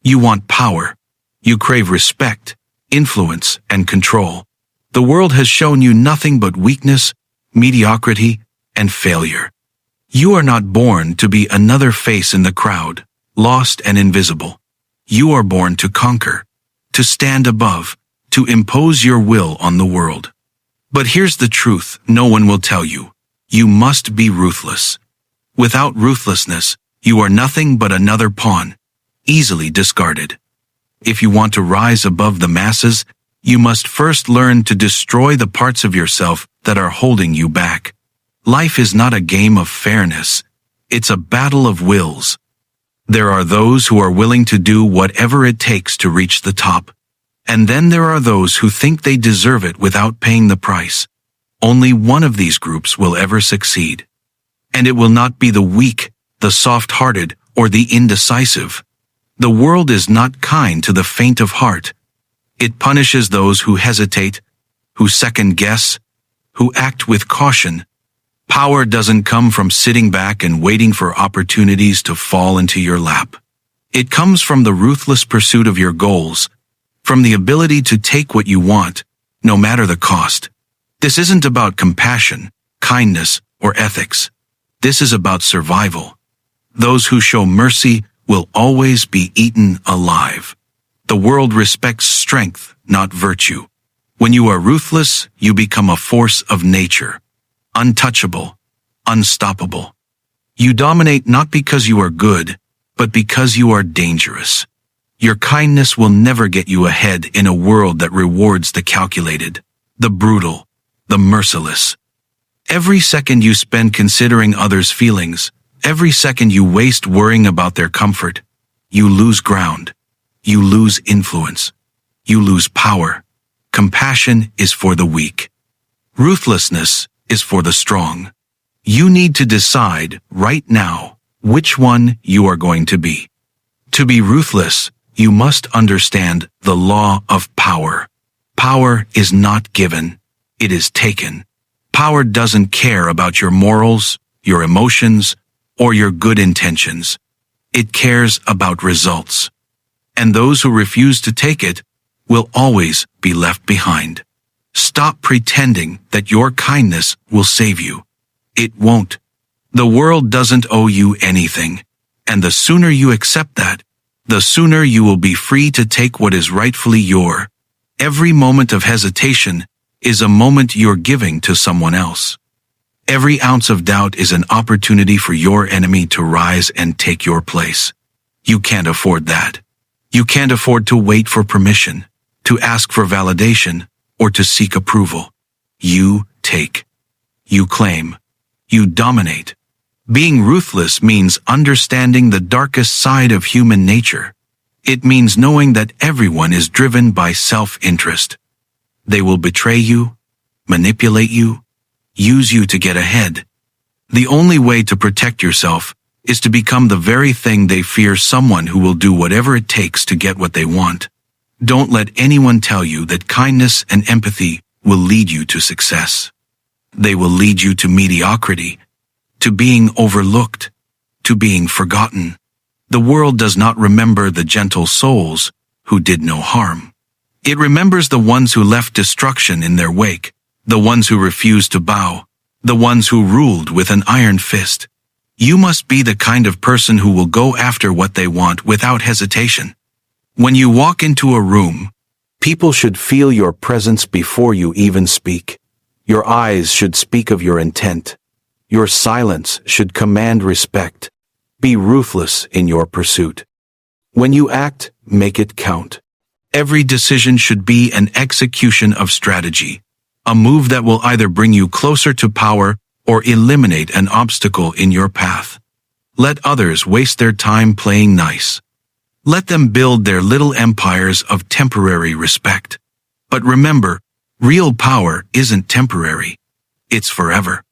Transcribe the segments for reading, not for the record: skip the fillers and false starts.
You want power. You crave respect, influence, and control. The world has shown you nothing but weakness, mediocrity, and failure. You are not born to be another face in the crowd, lost and invisible. You are born to conquer, to stand above, to impose your will on the world. But here's the truth no one will tell you. You must be ruthless. Without ruthlessness, you are nothing but another pawn, easily discarded. If you want to rise above the masses, you must first learn to destroy the parts of yourself that are holding you back. Life is not a game of fairness. It's a battle of wills. There are those who are willing to do whatever it takes to reach the top. And then there are those who think they deserve it without paying the price. Only one of these groups will ever succeed. And it will not be the weak, the soft-hearted, or the indecisive. The world is not kind to the faint of heart. It punishes those who hesitate, who second-guess, who act with caution. Power doesn't come from sitting back and waiting for opportunities to fall into your lap. It comes from the ruthless pursuit of your goals, from the ability to take what you want, no matter the cost. This isn't about compassion, kindness, or ethics. This is about survival. Those who show mercy will always be eaten alive. The world respects strength, not virtue. When you are ruthless, you become a force of nature. Untouchable, unstoppable. You dominate not because you are good, but because you are dangerous. Your kindness will never get you ahead in a world that rewards the calculated, the brutal, the merciless. Every second you spend considering others' feelings, every second you waste worrying about their comfort, you lose ground. You lose influence. You lose power. Compassion is for the weak. Ruthlessness is for the strong. You need to decide right now which one you are going to be. To be ruthless, you must understand the law of power. Power is not given, it is taken. Power doesn't care about your morals, your emotions, or your good intentions. It cares about results. And those who refuse to take it will always be left behind. Stop pretending that your kindness will save you. It won't. The world doesn't owe you anything, and the sooner you accept that, the sooner you will be free to take what is rightfully yours. Every moment of hesitation is a moment you're giving to someone else. Every ounce of doubt is an opportunity for your enemy to rise and take your place. You can't afford that. You can't afford to wait for permission, to ask for validation, or to seek approval. You take. You claim. You dominate. Being ruthless means understanding the darkest side of human nature. It means knowing that everyone is driven by self-interest. They will betray you, manipulate you, use you to get ahead. The only way to protect yourself is to become the very thing they fear, someone who will do whatever it takes to get what they want. Don't let anyone tell you that kindness and empathy will lead you to success. They will lead you to mediocrity, to being overlooked, to being forgotten. The world does not remember the gentle souls who did no harm. It remembers the ones who left destruction in their wake, the ones who refused to bow, the ones who ruled with an iron fist. You must be the kind of person who will go after what they want without hesitation. When you walk into a room, people should feel your presence before you even speak. Your eyes should speak of your intent. Your silence should command respect. Be ruthless in your pursuit. When you act, make it count. Every decision should be an execution of strategy, a move that will either bring you closer to power or eliminate an obstacle in your path. Let others waste their time playing nice. Let them build their little empires of temporary respect. But remember, real power isn't temporary. It's forever.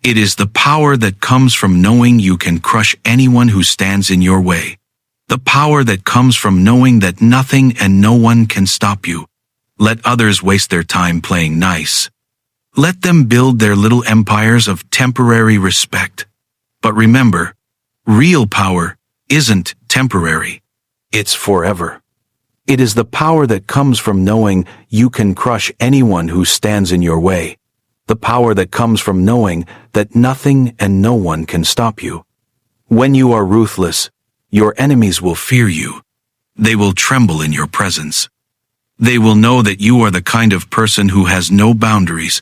It is the power that comes from knowing you can crush anyone who stands in your way. The power that comes from knowing that nothing and no one can stop you. Let others waste their time playing nice. Let them build their little empires of temporary respect. But remember, real power isn't temporary. It's forever. It is the power that comes from knowing you can crush anyone who stands in your way. The power that comes from knowing that nothing and no one can stop you. When you are ruthless, your enemies will fear you. They will tremble in your presence. They will know that you are the kind of person who has no boundaries,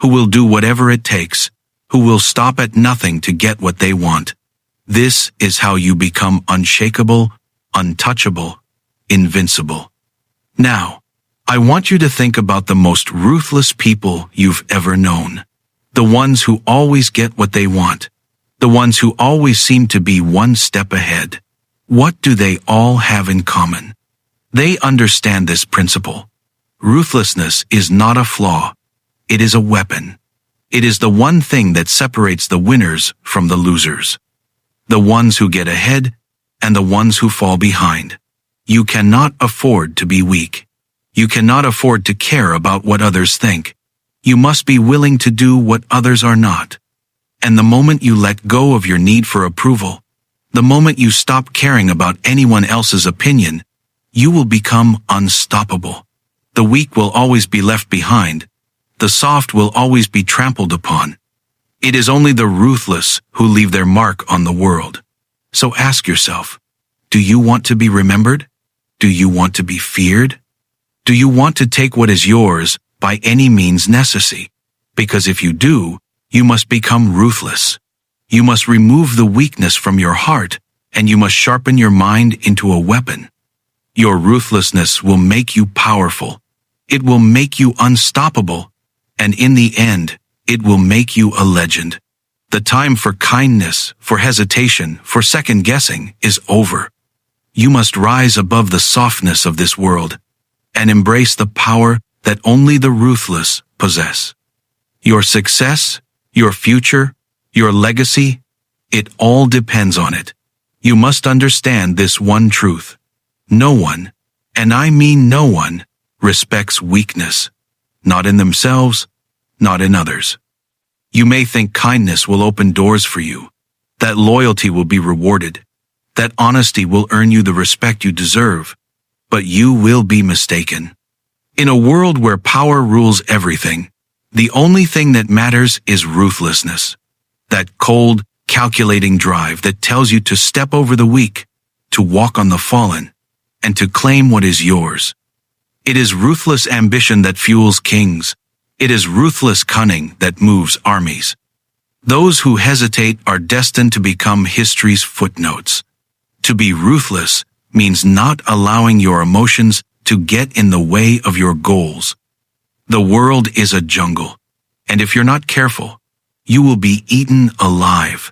who will do whatever it takes, who will stop at nothing to get what they want. This is how you become unshakable, untouchable, invincible. Now, I want you to think about the most ruthless people you've ever known. The ones who always get what they want. The ones who always seem to be one step ahead. What do they all have in common? They understand this principle. Ruthlessness is not a flaw. It is a weapon. It is the one thing that separates the winners from the losers. The ones who get ahead and the ones who fall behind. You cannot afford to be weak. You cannot afford to care about what others think. You must be willing to do what others are not. And the moment you let go of your need for approval, the moment you stop caring about anyone else's opinion, you will become unstoppable. The weak will always be left behind. The soft will always be trampled upon. It is only the ruthless who leave their mark on the world. So ask yourself, do you want to be remembered? Do you want to be feared? Do you want to take what is yours by any means necessary? Because if you do, you must become ruthless. You must remove the weakness from your heart, and you must sharpen your mind into a weapon. Your ruthlessness will make you powerful. It will make you unstoppable. And in the end, it will make you a legend. The time for kindness, for hesitation, for second-guessing is over. You must rise above the softness of this world and embrace the power that only the ruthless possess. Your success, your future, your legacy, it all depends on it. You must understand this one truth. No one, and I mean no one, respects weakness. Not in themselves, not in others. You may think kindness will open doors for you, that loyalty will be rewarded, that honesty will earn you the respect you deserve, but you will be mistaken. In a world where power rules everything, the only thing that matters is ruthlessness. That cold, calculating drive that tells you to step over the weak, to walk on the fallen, and to claim what is yours. It is ruthless ambition that fuels kings. It is ruthless cunning that moves armies. Those who hesitate are destined to become history's footnotes. To be ruthless means not allowing your emotions to get in the way of your goals. The world is a jungle, and if you're not careful, you will be eaten alive.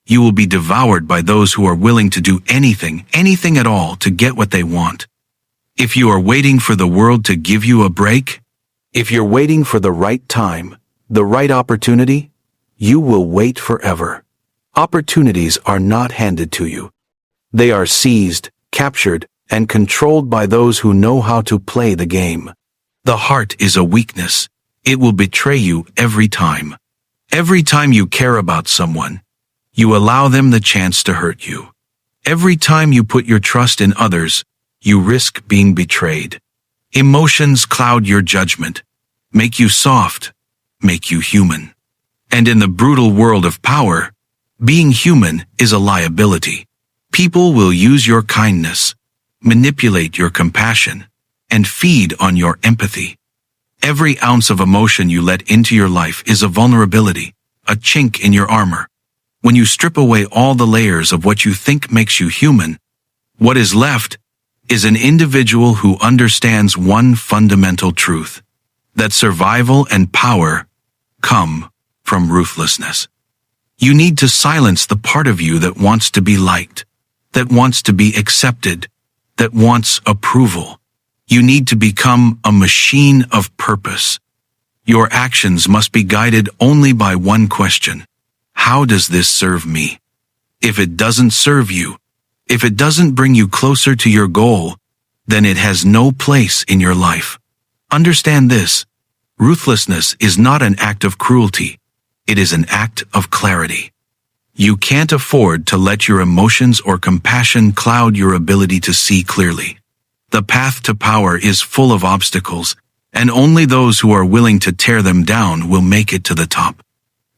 You will be devoured by those who are willing to do anything at all to get what they want. If you are waiting for the world to give you a break, if you're waiting for the right time, the right opportunity, you will wait forever. Opportunities are not handed to you. They are seized, captured, and controlled by those who know how to play the game. The heart is a weakness. It will betray you every time. Every time you care about someone, you allow them the chance to hurt you. Every time you put your trust in others, you risk being betrayed. Emotions cloud your judgment, make you soft, make you human. And in the brutal world of power, being human is a liability. People will use your kindness, manipulate your compassion, and feed on your empathy. Every ounce of emotion you let into your life is a vulnerability, a chink in your armor. When you strip away all the layers of what you think makes you human, what is left is an individual who understands one fundamental truth, that survival and power come from ruthlessness. You need to silence the part of you that wants to be liked, that wants to be accepted, that wants approval. You need to become a machine of purpose. Your actions must be guided only by one question. How does this serve me? If it doesn't serve you, if it doesn't bring you closer to your goal, then it has no place in your life. Understand this. Ruthlessness is not an act of cruelty. It is an act of clarity. You can't afford to let your emotions or compassion cloud your ability to see clearly. The path to power is full of obstacles, and only those who are willing to tear them down will make it to the top.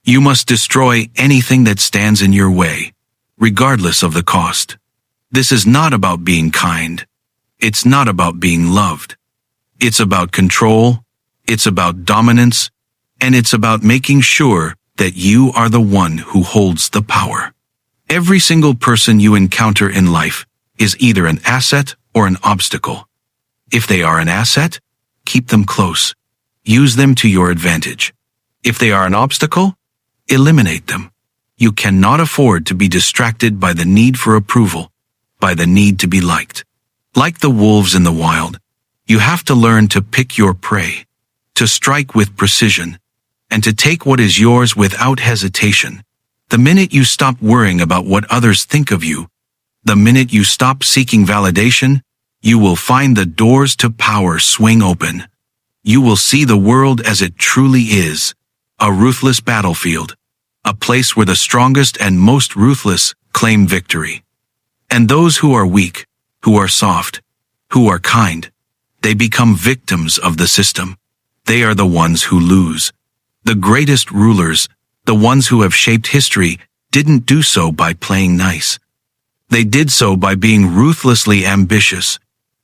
You must destroy anything that stands in your way, regardless of the cost. This is not about being kind. It's not about being loved. It's about control, it's about dominance, and it's about making sure that you are the one who holds the power. Every single person you encounter in life is either an asset or an obstacle. If they are an asset, keep them close. Use them to your advantage. If they are an obstacle, eliminate them. You cannot afford to be distracted by the need for approval, by the need to be liked. Like the wolves in the wild, you have to learn to pick your prey, to strike with precision, and to take what is yours without hesitation. The minute you stop worrying about what others think of you, the minute you stop seeking validation, you will find the doors to power swing open. You will see the world as it truly is, a ruthless battlefield, a place where the strongest and most ruthless claim victory. And those who are weak, who are soft, who are kind, they become victims of the system. They are the ones who lose. The greatest rulers, the ones who have shaped history, didn't do so by playing nice. They did so by being ruthlessly ambitious,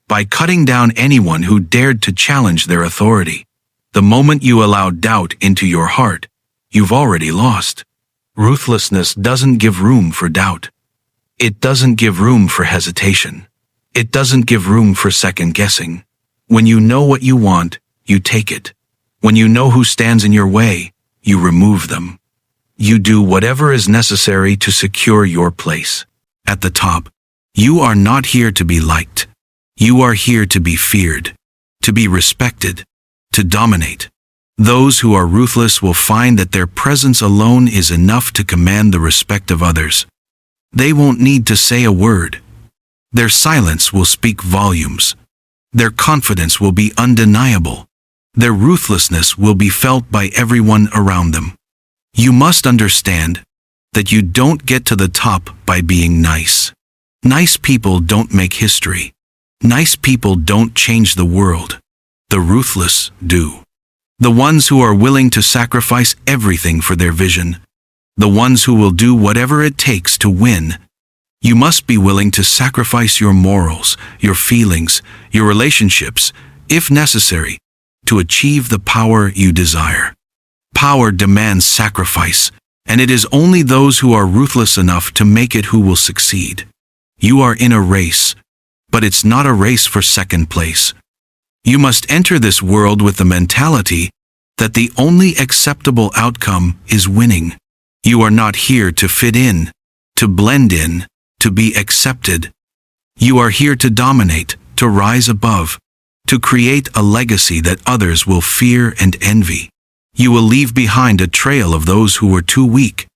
by cutting down anyone who dared to challenge their authority. The moment you allow doubt into your heart, you've already lost. Ruthlessness doesn't give room for doubt. It doesn't give room for hesitation. It doesn't give room for second guessing. When you know what you want, you take it. When you know who stands in your way, you remove them. You do whatever is necessary to secure your place. At the top, you are not here to be liked. You are here to be feared, to be respected, to dominate. Those who are ruthless will find that their presence alone is enough to command the respect of others. They won't need to say a word. Their silence will speak volumes. Their confidence will be undeniable. Their ruthlessness will be felt by everyone around them. You must understand that you don't get to the top by being nice. Nice people don't make history. Nice people don't change the world. The ruthless do. The ones who are willing to sacrifice everything for their vision. The ones who will do whatever it takes to win. You must be willing to sacrifice your morals, your feelings, your relationships, if necessary, to achieve the power you desire. Power demands sacrifice, and it is only those who are ruthless enough to make it who will succeed. You are in a race, but it's not a race for second place. You must enter this world with the mentality that the only acceptable outcome is winning. You are not here to fit in, to blend in, to be accepted. You are here to dominate, to rise above, to create a legacy that others will fear and envy. You will leave behind a trail of those who were too weak,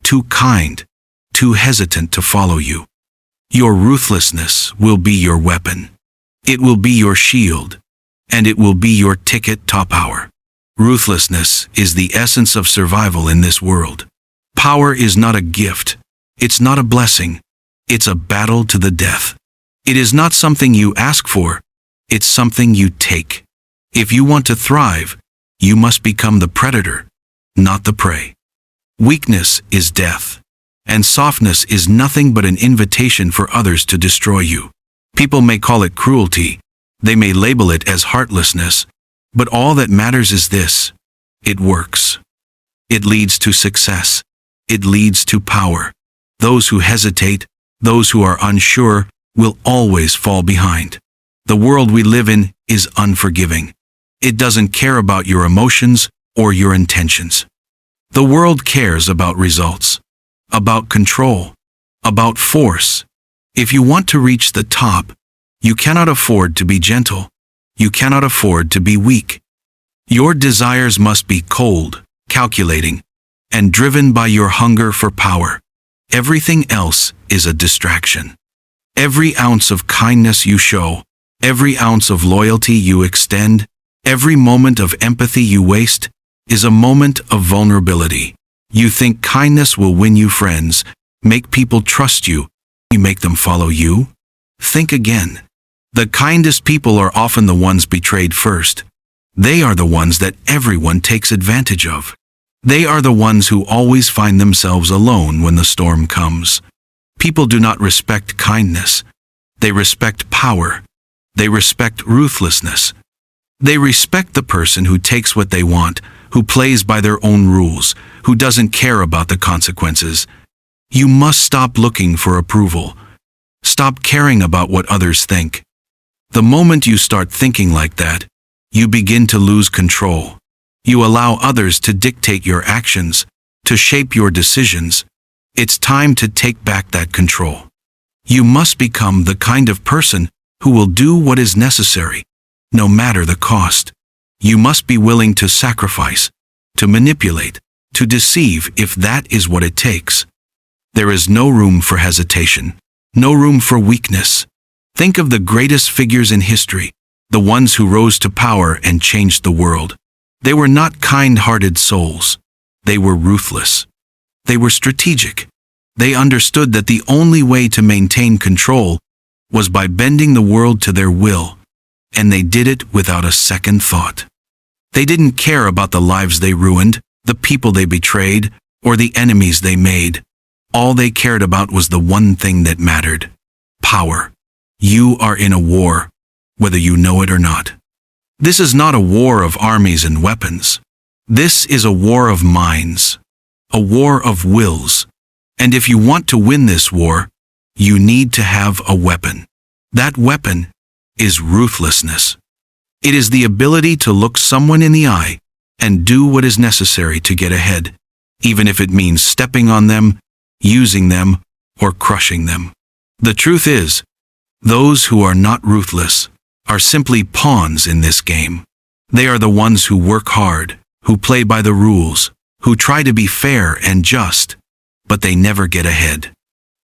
too kind, too hesitant to follow you. Your ruthlessness will be your weapon. It will be your shield, and it will be your ticket to power. Ruthlessness is the essence of survival in this world. Power is not a gift. It's not a blessing. It's a battle to the death. It is not something you ask for. It's something you take. If you want to thrive, you must become the predator, not the prey. Weakness is death, and softness is nothing but an invitation for others to destroy you. People may call it cruelty. They may label it as heartlessness, but all that matters is this: it works. It leads to success. It leads to power. Those who hesitate, those who are unsure, will always fall behind. The world we live in is unforgiving. It doesn't care about your emotions or your intentions. The world cares about results, about control, about force. If you want to reach the top, you cannot afford to be gentle. You cannot afford to be weak. Your desires must be cold, calculating, and driven by your hunger for power. Everything else is a distraction. Every ounce of kindness you show, every ounce of loyalty you extend, every moment of empathy you waste, is a moment of vulnerability. You think kindness will win you friends, make people trust you, you make them follow you? Think again. The kindest people are often the ones betrayed first. They are the ones that everyone takes advantage of. They are the ones who always find themselves alone when the storm comes. People do not respect kindness. They respect power. They respect ruthlessness. They respect the person who takes what they want, who plays by their own rules, who doesn't care about the consequences. You must stop looking for approval. Stop caring about what others think. The moment you start thinking like that, you begin to lose control. You allow others to dictate your actions, to shape your decisions. It's time to take back that control. You must become the kind of person who will do what is necessary, no matter the cost. You must be willing to sacrifice, to manipulate, to deceive if that is what it takes. There is no room for hesitation, no room for weakness. Think of the greatest figures in history, the ones who rose to power and changed the world. They were not kind-hearted souls. They were ruthless. They were strategic. They understood that the only way to maintain control was by bending the world to their will, and they did it without a second thought. They didn't care about the lives they ruined, the people they betrayed, or the enemies they made. All they cared about was the one thing that mattered: power. You are in a war, whether you know it or not. This is not a war of armies and weapons. This is a war of minds, a war of wills. And if you want to win this war, you need to have a weapon. That weapon is ruthlessness. It is the ability to look someone in the eye and do what is necessary to get ahead, even if it means stepping on them, using them, or crushing them. The truth is, those who are not ruthless are simply pawns in this game. They are the ones who work hard, who play by the rules, who try to be fair and just, but they never get ahead.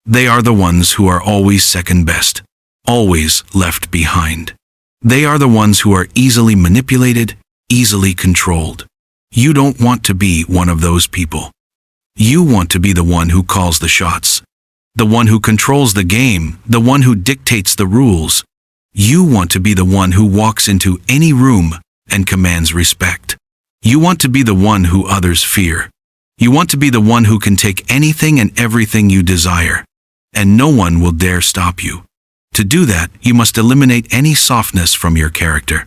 They are the ones who are always second best, always left behind. They are the ones who are easily manipulated, easily controlled. You don't want to be one of those people. You want to be the one who calls the shots, the one who controls the game, the one who dictates the rules. You want to be the one who walks into any room and commands respect. You want to be the one who others fear. You want to be the one who can take anything and everything you desire, and no one will dare stop you. To do that, you must eliminate any softness from your character.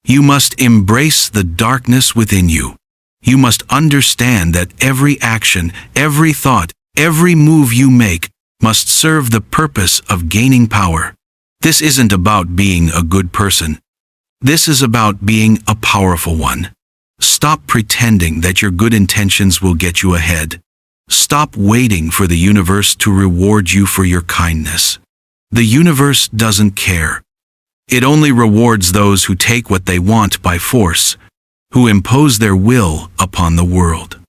You must embrace the darkness within you. You must understand that every action, every thought, every move you make must serve the purpose of gaining power. This isn't about being a good person. This is about being a powerful one. Stop pretending that your good intentions will get you ahead. Stop waiting for the universe to reward you for your kindness. The universe doesn't care. It only rewards those who take what they want by force, who impose their will upon the world.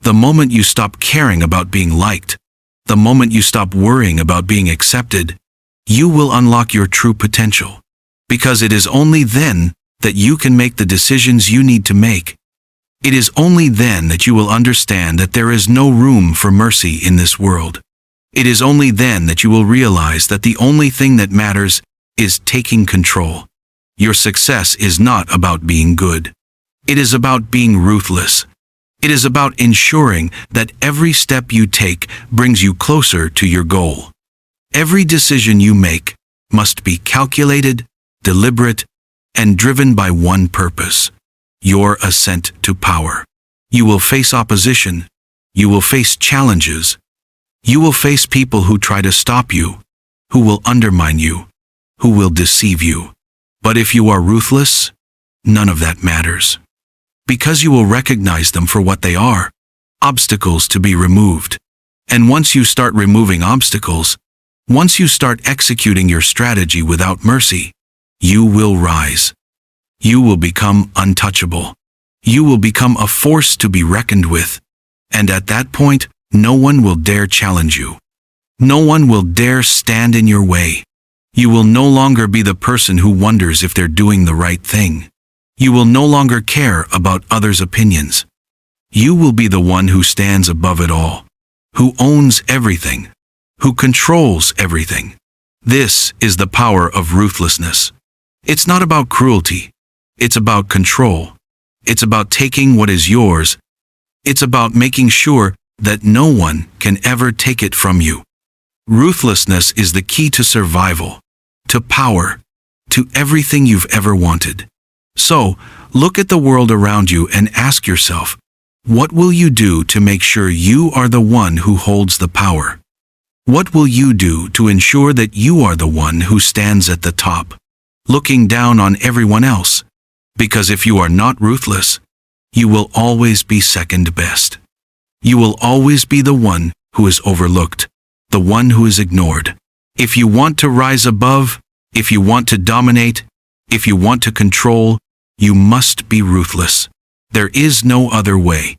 The moment you stop caring about being liked, the moment you stop worrying about being accepted, you will unlock your true potential, because it is only then that you can make the decisions you need to make. It is only then that you will understand that there is no room for mercy in this world. It is only then that you will realize that the only thing that matters is taking control. Your success is not about being good. It is about being ruthless. It is about ensuring that every step you take brings you closer to your goal. Every decision you make must be calculated, deliberate, and driven by one purpose: your ascent to power. You will face opposition. You will face challenges. You will face people who try to stop you, who will undermine you, who will deceive you. But if you are ruthless, none of that matters, because you will recognize them for what they are: obstacles to be removed. And once you start removing obstacles, once you start executing your strategy without mercy, you will rise. You will become untouchable. You will become a force to be reckoned with. And at that point, no one will dare challenge you. No one will dare stand in your way. You will no longer be the person who wonders if they're doing the right thing. You will no longer care about others' opinions. You will be the one who stands above it all, who owns everything, who controls everything. This is the power of ruthlessness. It's not about cruelty. It's about control. It's about taking what is yours. It's about making sure that no one can ever take it from you. Ruthlessness is the key to survival, to power, to everything you've ever wanted. So, look at the world around you and ask yourself, what will you do to make sure you are the one who holds the power? What will you do to ensure that you are the one who stands at the top, looking down on everyone else? Because if you are not ruthless, you will always be second best. You will always be the one who is overlooked, the one who is ignored. If you want to rise above, if you want to dominate, if you want to control, you must be ruthless. There is no other way.